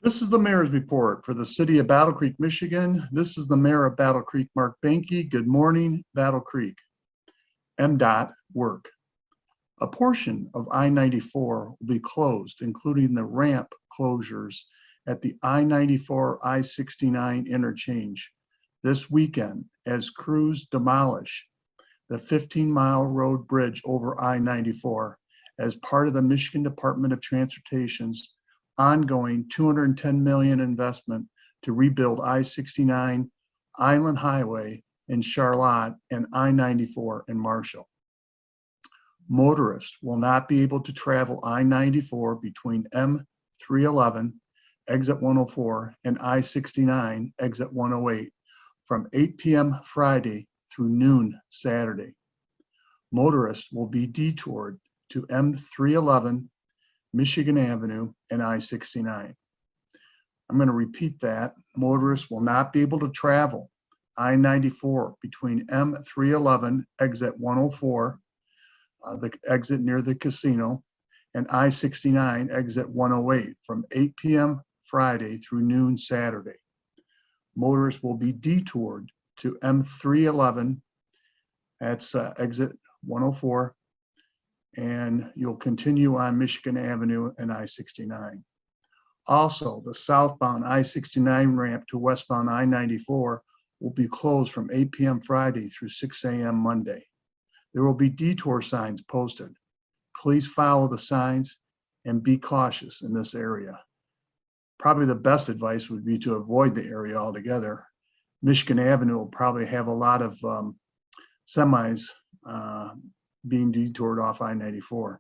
This is the mayor's report for the city of Battle Creek, Michigan. This is the mayor of Battle Creek, Mark Behnke. Good morning, Battle Creek. MDOT work. A portion of I-94 will be closed, including the ramp closures at the I-94 I-69 interchange this weekend as crews demolish the 15-mile road bridge over I-94 as part of the Michigan Department of Transportation's ongoing $210 million investment to rebuild I-69 Island Highway in Charlotte and I-94 in Marshall. Motorists will not be able to travel I-94 between M311 exit 104 and I-69 exit 108 from 8 p.m. Friday through noon Saturday. Motorists will be detoured to M311 Michigan Avenue and I-69. I'm going to repeat that. Motorists will not be able to travel I-94 between M311 exit 104, the exit near the casino, and I-69 exit 108 from 8 p.m. Friday through noon Saturday. Motorists will be detoured to M311, that's exit 104, and you'll continue on Michigan Avenue and I-69. Also, the southbound I-69 ramp to westbound I-94 will be closed from 8 p.m. Friday through 6 a.m. Monday. There will be detour signs posted. Please follow the signs and be cautious in this area. Probably the best advice would be to avoid the area altogether. Michigan Avenue will probably have a lot of semis being detoured off I-94.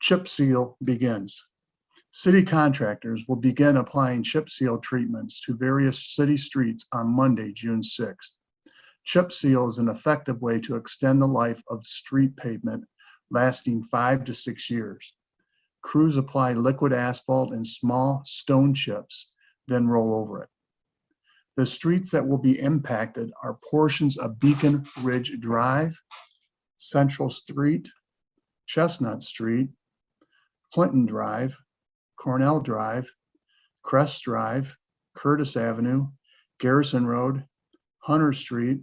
Chip seal begins. City contractors will begin applying chip seal treatments to various city streets on Monday, June 6th. Chip seal is an effective way to extend the life of street pavement, lasting 5 to 6 years. Crews apply liquid asphalt and small stone chips, then roll over it. The streets that will be impacted are portions of Beacon Ridge Drive, Central Street, Chestnut Street, Clinton Drive, Cornell Drive, Crest Drive, Curtis Avenue, Garrison Road, Hunter Street,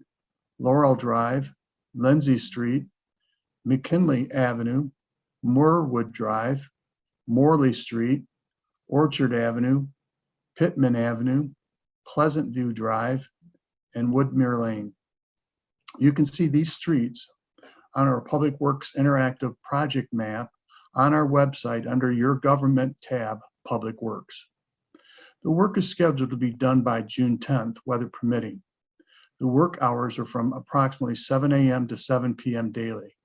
Laurel Drive, Lindsay Street, McKinley Avenue, Moorwood Drive, Morley Street, Orchard Avenue, Pittman Avenue, Pleasant View Drive, and Woodmere Lane. You can see these streets on our Public Works Interactive Project map on our website under your Government tab, Public Works. The work is scheduled to be done by June 10th, weather permitting. The work hours are from approximately 7 a.m. to 7 p.m. daily.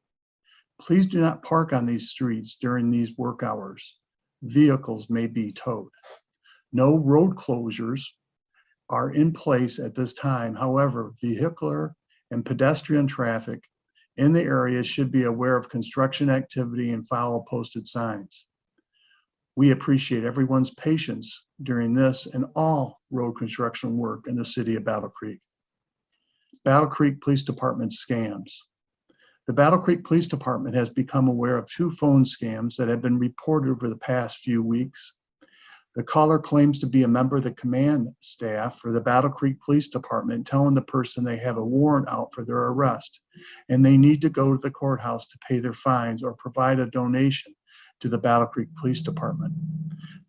Please do not park on these streets during these work hours. Vehicles may be towed. No road closures are in place at this time. However, vehicular and pedestrian traffic in the area should be aware of construction activity and follow posted signs. We appreciate everyone's patience during this and all road construction work in the city of Battle Creek. Battle Creek Police Department scams. The Battle Creek Police Department has become aware of 2 phone scams that have been reported over the past few weeks. The caller claims to be a member of the command staff for the Battle Creek Police Department, telling the person they have a warrant out for their arrest and they need to go to the courthouse to pay their fines or provide a donation to the Battle Creek Police Department.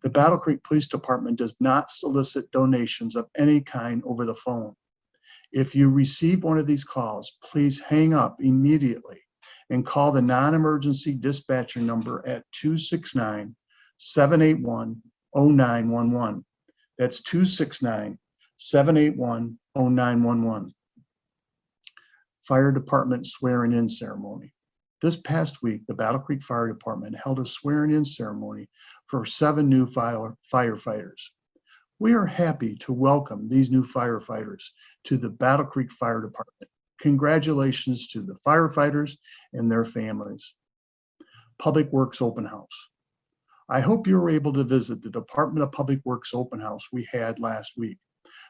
The Battle Creek Police Department does not solicit donations of any kind over the phone. If you receive one of these calls, please hang up immediately and call the non-emergency dispatcher number at 269-781-0911. That's 269-781-0911. Fire Department swearing-in ceremony. This past week, the Battle Creek Fire Department held a swearing-in ceremony for 7 new firefighters. We are happy to welcome these new firefighters to the Battle Creek Fire Department. Congratulations to the firefighters and their families. Public Works Open House. I hope you were able to visit the Department of Public Works Open House we had last week.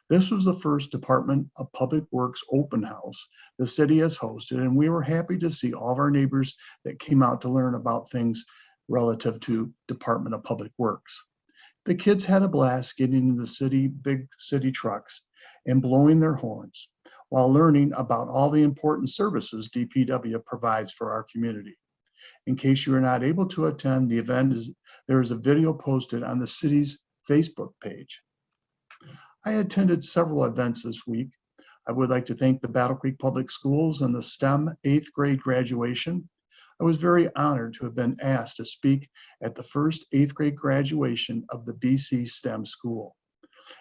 This was the first Department of Public Works Open House the city has hosted, and we were happy to see all of our neighbors that came out to learn about things relative to Department of Public Works. The kids had a blast getting in the big city trucks and blowing their horns while learning about all the important services DPW provides for our community. In case you are not able to attend, there is a video posted on the city's Facebook page. I attended several events this week. I would like to thank the Battle Creek Public Schools and the STEM 8th grade graduation. I was very honored to have been asked to speak at the first 8th grade graduation of the BC STEM school.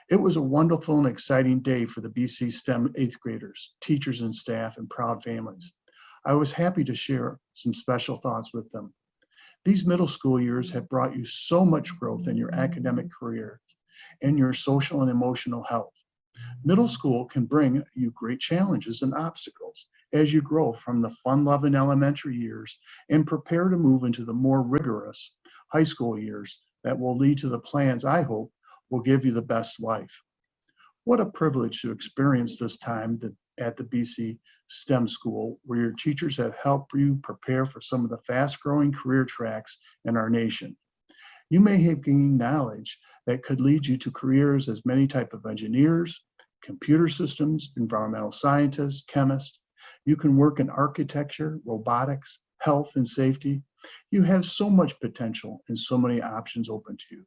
It was a wonderful and exciting day for the BC STEM 8th graders, teachers and staff, and proud families. I was happy to share some special thoughts with them. These middle school years have brought you so much growth in your academic career and your social and emotional health. Middle school can bring you great challenges and obstacles as you grow from the fun-loving elementary years and prepare to move into the more rigorous high school years that will lead to the plans I hope will give you the best life. What a privilege to experience this time at the BC STEM school, where your teachers have helped you prepare for some of the fast-growing career tracks in our nation. You may have gained knowledge that could lead you to careers as many types of engineers, computer systems, environmental scientists, chemists. You can work in architecture, robotics, health, and safety. You have so much potential and so many options open to you.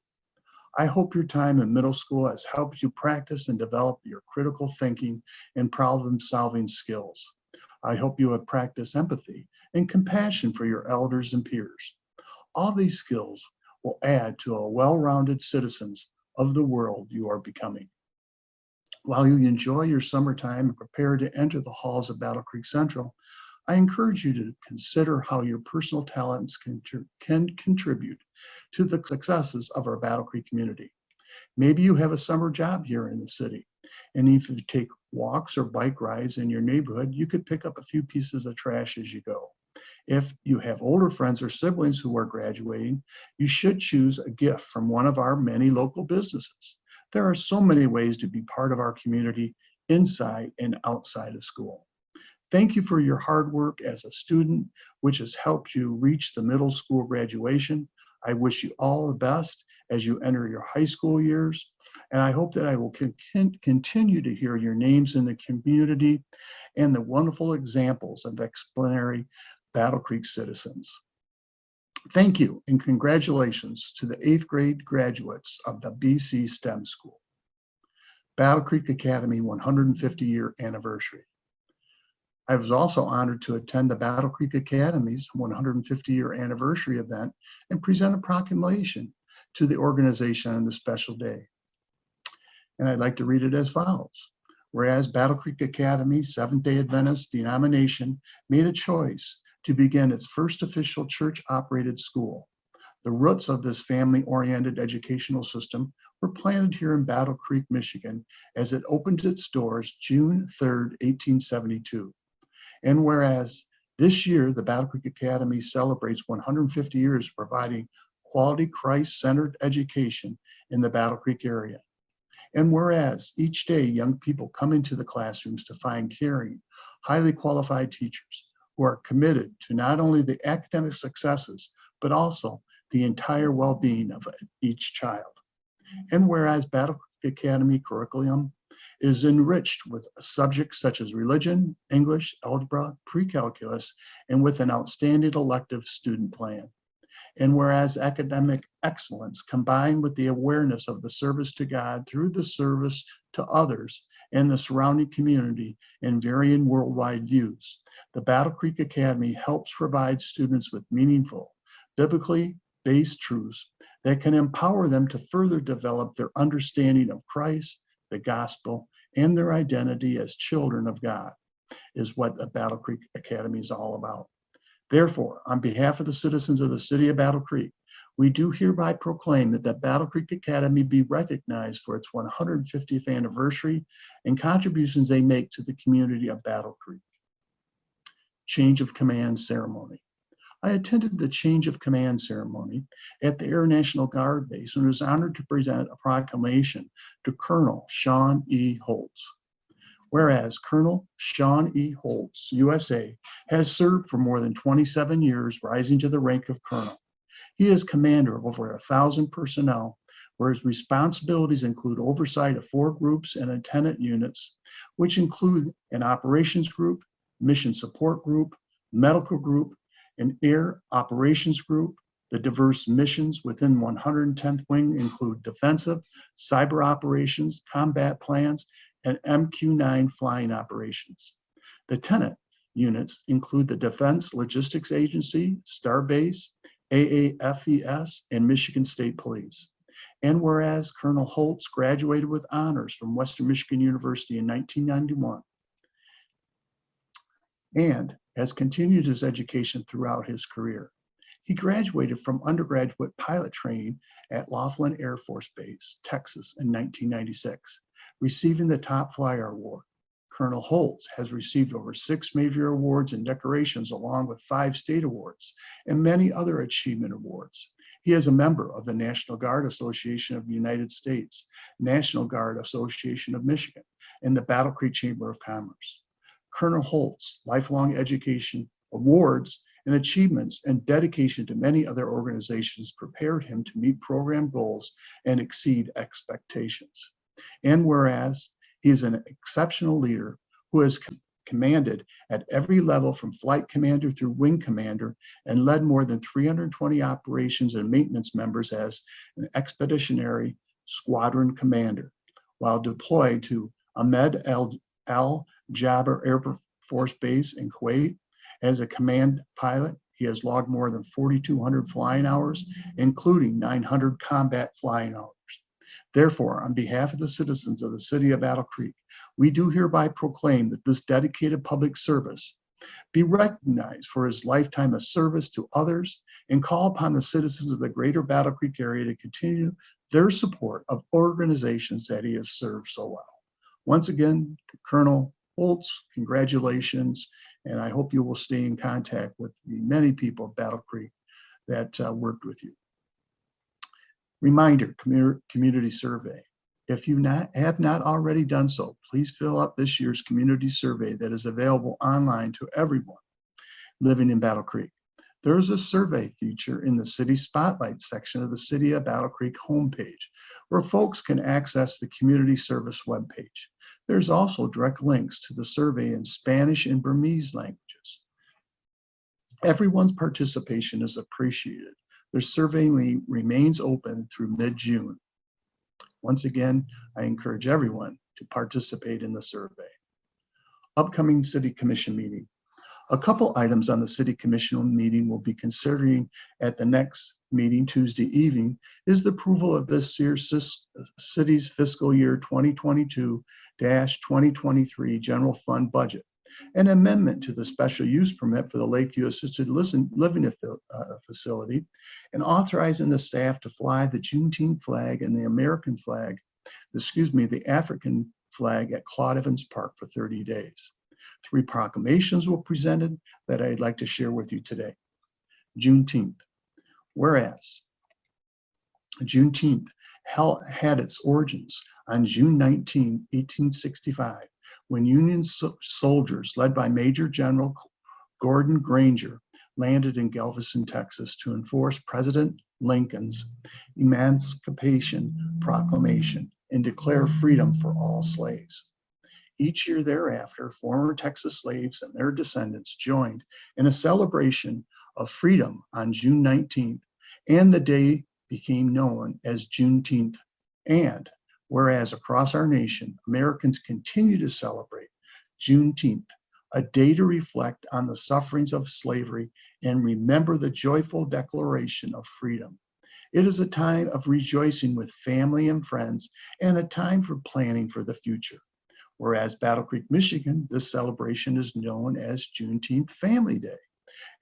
I hope your time in middle school has helped you practice and develop your critical thinking and problem-solving skills. I hope you have practiced empathy and compassion for your elders and peers. All these skills will add to a well-rounded citizens of the world you are becoming. While you enjoy your summertime and prepare to enter the halls of Battle Creek Central, I encourage you to consider how your personal talents can contribute to the successes of our Battle Creek community. Maybe you have a summer job here in the city, and if you take walks or bike rides in your neighborhood, you could pick up a few pieces of trash as you go. If you have older friends or siblings who are graduating, you should choose a gift from one of our many local businesses. There are so many ways to be part of our community inside and outside of school. Thank you for your hard work as a student, which has helped you reach the middle school graduation. I wish you all the best as you enter your high school years, and I hope that I will continue to hear your names in the community and the wonderful examples of exemplary Battle Creek citizens. Thank you and congratulations to the 8th grade graduates of the BC STEM School. Battle Creek Academy 150-year anniversary. I was also honored to attend the Battle Creek Academy's 150-year anniversary event and present a proclamation to the organization on this special day. And I'd like to read it as follows. Whereas Battle Creek Academy Seventh-day Adventist denomination made a choice to begin its first official church-operated school. The roots of this family-oriented educational system were planted here in Battle Creek, Michigan, as it opened its doors June 3rd, 1872. And whereas this year, the Battle Creek Academy celebrates 150 years providing quality Christ-centered education in the Battle Creek area. And whereas each day young people come into the classrooms to find caring, highly qualified teachers who are committed to not only the academic successes, but also the entire well-being of each child. And whereas Battle Creek Academy curriculum is enriched with subjects such as religion, English, algebra, pre-calculus, and with an outstanding elective student plan. And whereas academic excellence combined with the awareness of the service to God through the service to others and the surrounding community in varying worldwide views, the Battle Creek Academy helps provide students with meaningful, biblically based truths that can empower them to further develop their understanding of Christ, the gospel, and their identity as children of God, is what the Battle Creek Academy is all about. Therefore, on behalf of the citizens of the city of Battle Creek, we do hereby proclaim that the Battle Creek Academy be recognized for its 150th anniversary and contributions they make to the community of Battle Creek. Change of command ceremony. I attended the change of command ceremony at the Air National Guard base and was honored to present a proclamation to Colonel Sean E. Holtz. Whereas Colonel Sean E. Holtz, USA, has served for more than 27 years, rising to the rank of colonel. He is commander of over 1,000 personnel where his responsibilities include oversight of 4 groups and attendant units, which include an operations group, mission support group, medical group, an air operations group. The diverse missions within 110th Wing include defensive, cyber operations, combat plans, and MQ-9 flying operations. The tenant units include the Defense Logistics Agency, Starbase, AAFES, and Michigan State Police. And whereas Colonel Holtz graduated with honors from Western Michigan University in 1991 and has continued his education throughout his career. He graduated from undergraduate pilot training at Laughlin Air Force Base, Texas in 1996, receiving the Top Flyer Award. Colonel Holtz has received over 6 major awards and decorations, along with 5 state awards and many other achievement awards. He is a member of the National Guard Association of the United States, National Guard Association of Michigan, and the Battle Creek Chamber of Commerce. Colonel Holtz' lifelong education, awards, and achievements and dedication to many other organizations prepared him to meet program goals and exceed expectations. And whereas he is an exceptional leader who has commanded at every level from flight commander through wing commander and led more than 320 operations and maintenance members as an expeditionary squadron commander, while deployed to Ahmed Al Jaber Air Force Base in Kuwait as a command pilot. He has logged more than 4,200 flying hours, including 900 combat flying hours. Therefore, on behalf of the citizens of the city of Battle Creek, we do hereby proclaim that this dedicated public service be recognized for his lifetime of service to others and call upon the citizens of the greater Battle Creek area to continue their support of organizations that he has served so well. Once again, to Colonel Holtz, congratulations, and I hope you will stay in contact with the many people of Battle Creek that worked with you. Reminder, community survey. If you have not already done so, please fill out this year's community survey that is available online to everyone living in Battle Creek. There is a survey feature in the City Spotlight section of the City of Battle Creek homepage, where folks can access the community service webpage. There's also direct links to the survey in Spanish and Burmese languages. Everyone's participation is appreciated. The survey remains open through mid-June. Once again, I encourage everyone to participate in the survey. Upcoming City Commission meeting. A couple items on the City Commission meeting we'll be considering at the next meeting Tuesday evening is the approval of this year's city's fiscal year 2022-2023 general fund budget, an amendment to the special use permit for the Lakeview Assisted Living Facility, and authorizing the staff to fly the Juneteenth flag and the American flag, the African flag at Claude Evans Park for 30 days. 3 proclamations were presented that I'd like to share with you today. Juneteenth. Whereas Juneteenth had its origins on June 19, 1865, when Union soldiers led by Major General Gordon Granger landed in Galveston, Texas to enforce President Lincoln's Emancipation Proclamation and declare freedom for all slaves. Each year thereafter, former Texas slaves and their descendants joined in a celebration of freedom on June 19th, and the day became known as Juneteenth. And whereas across our nation, Americans continue to celebrate Juneteenth, a day to reflect on the sufferings of slavery and remember the joyful declaration of freedom. It is a time of rejoicing with family and friends and a time for planning for the future. Whereas Battle Creek, Michigan, this celebration is known as Juneteenth Family Day.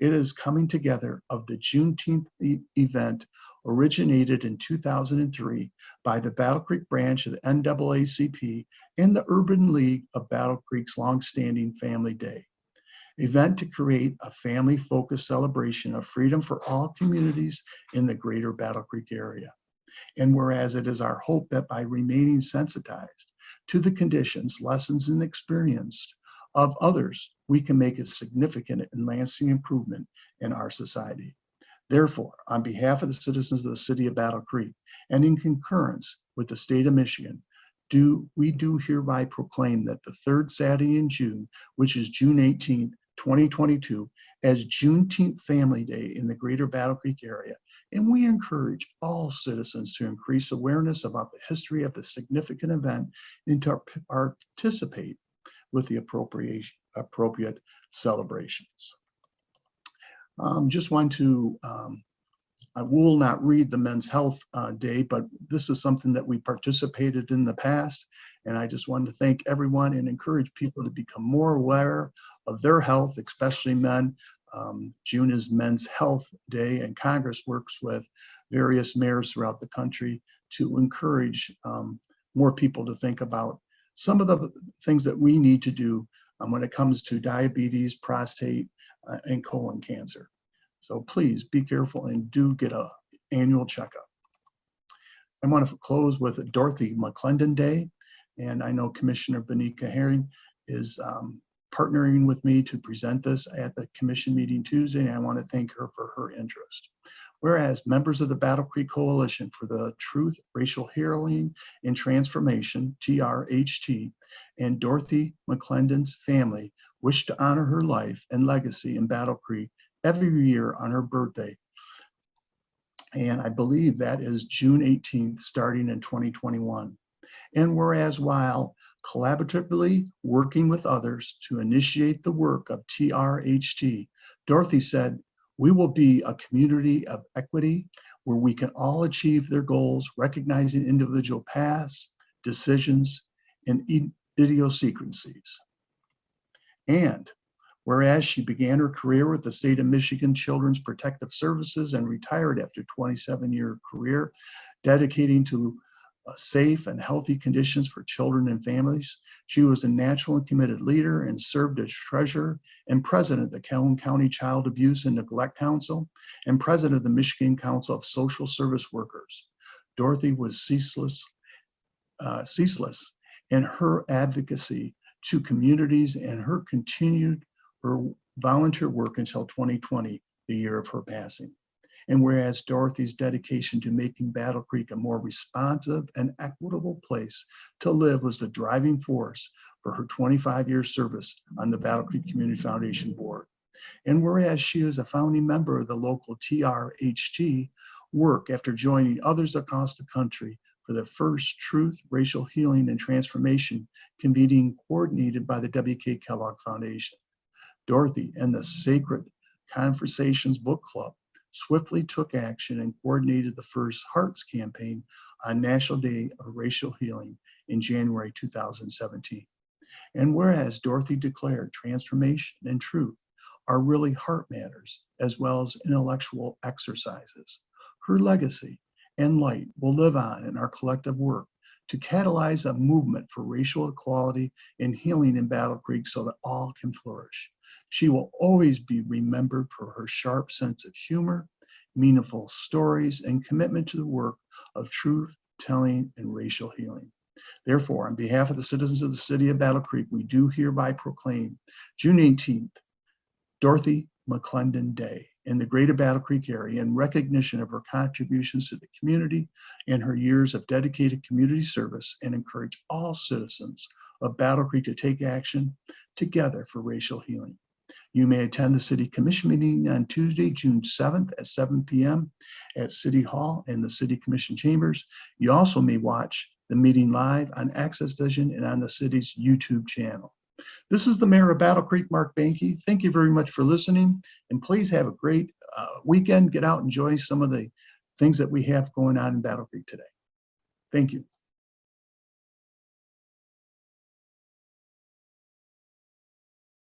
It is coming together of the Juneteenth event originated in 2003 by the Battle Creek branch of the NAACP and the Urban League of Battle Creek's longstanding Family Day event to create a family-focused celebration of freedom for all communities in the greater Battle Creek area. And whereas it is our hope that by remaining sensitized to the conditions, lessons, and experience of others, we can make a significant and lasting improvement in our society. Therefore, on behalf of the citizens of the city of Battle Creek and in concurrence with the state of Michigan, we do hereby proclaim that the third Saturday in June, which is June 18th, 2022, as Juneteenth Family Day in the greater Battle Creek area. And we encourage all citizens to increase awareness about the history of the significant event and to participate with the appropriate celebrations. Just want to, I will not read the Men's Health Day, but this is something that we participated in the past. And I just wanted to thank everyone and encourage people to become more aware of their health, especially men. June is Men's Health Day, and Congress works with various mayors throughout the country to encourage more people to think about some of the things that we need to do when it comes to diabetes, prostate, and colon cancer. So please be careful and do get an annual checkup. I want to close with Dorothy McClendon Day, and I know Commissioner Behnke is partnering with me to present this at the commission meeting Tuesday, and I want to thank her for her interest. Whereas members of the Battle Creek Coalition for the Truth, Racial Healing, and Transformation, TRHT, and Dorothy McClendon's family wish to honor her life and legacy in Battle Creek every year on her birthday. And I believe that is June 18th, starting in 2021. And whereas while collaboratively working with others to initiate the work of TRHT, Dorothy said, "We will be a community of equity where we can all achieve their goals, recognizing individual paths, decisions, and idiosyncrasies." And whereas she began her career with the state of Michigan Children's Protective Services and retired after a 27-year career, dedicating to safe and healthy conditions for children and families, she was a natural and committed leader and served as treasurer and president of the Calhoun County Child Abuse and Neglect Council and president of the Michigan Council of Social Service Workers. Dorothy was ceaseless in her advocacy to communities and her volunteer work until 2020, the year of her passing. And whereas Dorothy's dedication to making Battle Creek a more responsive and equitable place to live was the driving force for her 25-year service on the Battle Creek Community Foundation Board. And whereas she is a founding member of the local TRHT work after joining others across the country for the first Truth, Racial Healing, and Transformation convening coordinated by the W.K. Kellogg Foundation. Dorothy and the Sacred Conversations Book Club swiftly took action and coordinated the first Hearts campaign on National Day of Racial Healing in January 2017. And whereas Dorothy declared transformation and truth are really heart matters as well as intellectual exercises, her legacy and light will live on in our collective work to catalyze a movement for racial equality and healing in Battle Creek so that all can flourish. She will always be remembered for her sharp sense of humor, meaningful stories, and commitment to the work of truth telling and racial healing. Therefore, on behalf of the citizens of the city of Battle Creek, we do hereby proclaim June 18th, Dorothy McClendon Day in the greater Battle Creek area in recognition of her contributions to the community and her years of dedicated community service, and encourage all citizens of Battle Creek to take action together for racial healing. You may attend the City Commission meeting on Tuesday, June 7th at 7 p.m. at City Hall and the City Commission chambers. You also may watch the meeting live on Access Vision and on the city's YouTube channel. This is the Mayor of Battle Creek, Mark Behnke. Thank you very much for listening, and please have a great weekend. Get out and enjoy some of the things that we have going on in Battle Creek today. Thank you.